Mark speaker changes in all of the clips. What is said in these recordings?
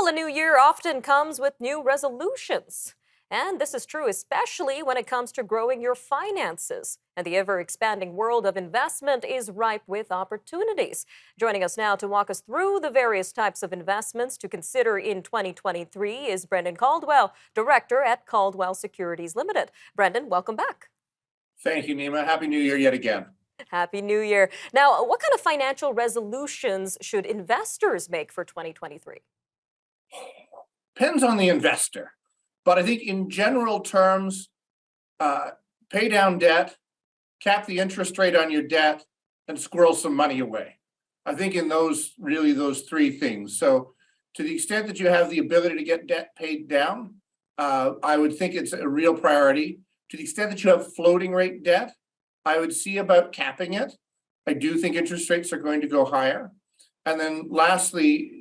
Speaker 1: Well, a new year often comes with new resolutions. And this is true especially when it comes to growing your finances. And the ever expanding world of investment is ripe with opportunities. Joining us now to walk us through the various types of investments to consider in 2023 is Brendan Caldwell, Director at Caldwell Securities Ltd. Brendan, welcome back.
Speaker 2: Thank you, Nima. Happy New Year yet again.
Speaker 1: Happy New Year. Now, what kind of financial resolutions should investors make for 2023?
Speaker 2: Depends on the investor. But I think in general terms, pay down debt, cap the interest rate on your debt, and squirrel some money away. I think in those three things. So to the extent that you have the ability to get debt paid down, I would think it's a real priority. To the extent that you have floating rate debt, I would see about capping it. I do think interest rates are going to go higher. And then lastly,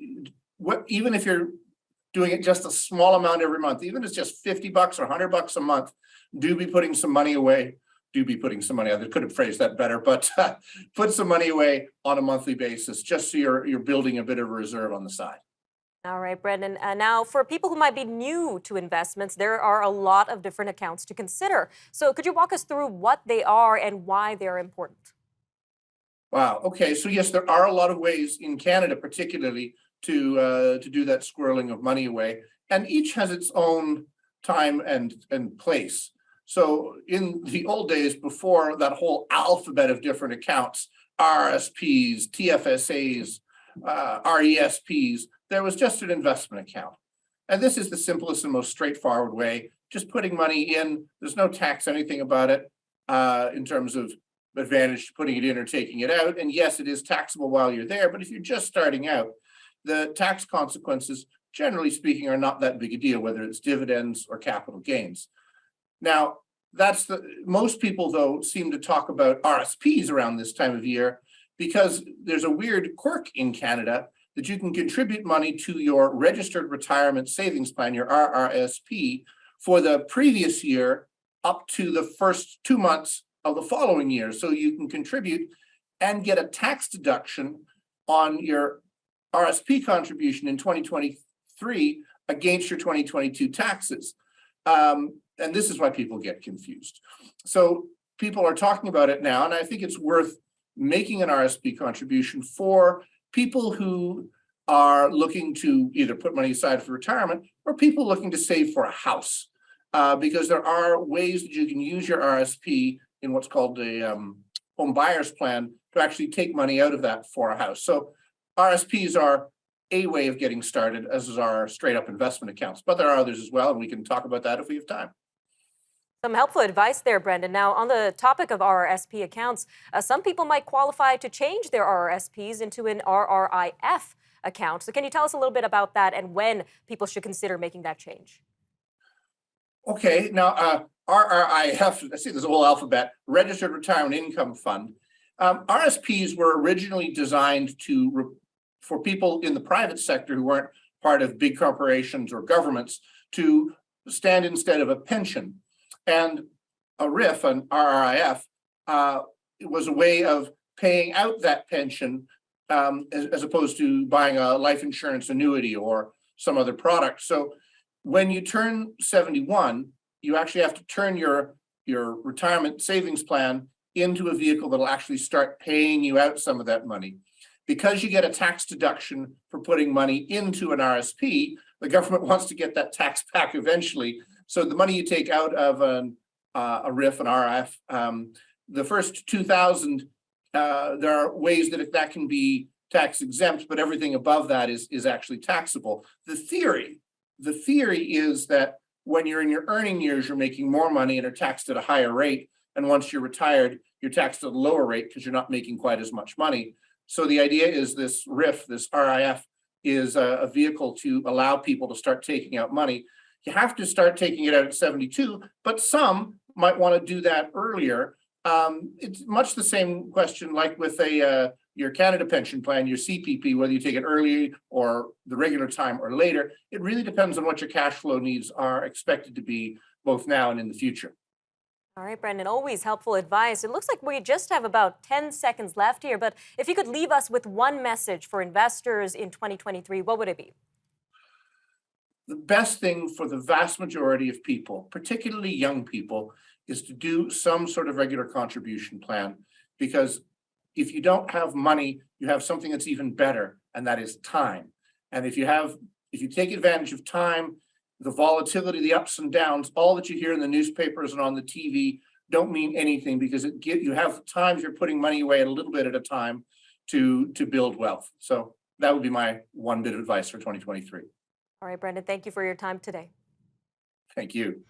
Speaker 2: even if you're doing it just a small amount every month, even if it's just $50 or $100 a month, do be putting some money away. I could have phrased that better, but put some money away on a monthly basis, just so you're building a bit of a reserve on the side.
Speaker 1: All right, Brendan. Now, for people who might be new to investments, there are a lot of different accounts to consider. So could you walk us through what they are and why they're important?
Speaker 2: Wow. Okay. So yes, there are a lot of ways in Canada, particularly, to do that squirreling of money away, and each has its own time and place. So in the old days, before that whole alphabet of different accounts, RSPs, TFSAs, RESPs, there was just an investment account. And this is the simplest and most straightforward way, just putting money in. There's no tax, anything about it in terms of advantage to putting it in or taking it out. And yes, it is taxable while you're there, but if you're just starting out, the tax consequences, generally speaking, are not that big a deal, whether it's dividends or capital gains. Now, most people, though, seem to talk about RSPs around this time of year because there's a weird quirk in Canada that you can contribute money to your registered retirement savings plan, your RRSP, for the previous year up to the first 2 months of the following year. So you can contribute and get a tax deduction on your RSP contribution in 2023 against your 2022 taxes. And this is why people get confused. So people are talking about it now, and I think it's worth making an RSP contribution for people who are looking to either put money aside for retirement or people looking to save for a house, because there are ways that you can use your RSP in what's called a home buyer's plan to actually take money out of that for a house. So RSPs are a way of getting started, as is our straight up investment accounts, but there are others as well, and we can talk about that if we have time.
Speaker 1: Some helpful advice there, Brendan. Now, on the topic of RRSP accounts, some people might qualify to change their RRSPs into an RRIF account. So can you tell us a little bit about that and when people should consider making that change?
Speaker 2: Okay, now RRIF, I see there's a whole alphabet, Registered Retirement Income Fund. RSPs were originally designed for people in the private sector who weren't part of big corporations or governments to stand instead of a pension. And a RIF, an RRIF, it was a way of paying out that pension as opposed to buying a life insurance annuity or some other product. So when you turn 71, you actually have to turn your retirement savings plan into a vehicle that'll actually start paying you out some of that money. Because you get a tax deduction for putting money into an RSP, the government wants to get that tax back eventually. So the money you take out of a RIF, an RF, the first 2,000, there are ways that can be tax exempt, but everything above that is actually taxable. The theory is that when you're in your earning years, you're making more money and are taxed at a higher rate. And once you're retired, you're taxed at a lower rate because you're not making quite as much money. So the idea is this RIF, this RIF, is a vehicle to allow people to start taking out money. You have to start taking it out at 72, but some might want to do that earlier. It's much the same question like with your Canada pension plan, your CPP, whether you take it early or the regular time or later. It really depends on what your cash flow needs are expected to be both now and in the future.
Speaker 1: All right, Brendan, always helpful advice. It looks like we just have about 10 seconds left here, but if you could leave us with one message for investors in 2023, what would it be?
Speaker 2: the best thing for the vast majority of people, particularly young people, is to do some sort of regular contribution plan. Because if you don't have money, you have something that's even better, and that is time. And if you take advantage of time, the volatility, the ups and downs, all that you hear in the newspapers and on the TV don't mean anything, because you have times you're putting money away a little bit at a time to build wealth. So that would be my one bit of advice for 2023.
Speaker 1: All right, Brendan, thank you for your time today.
Speaker 2: Thank you.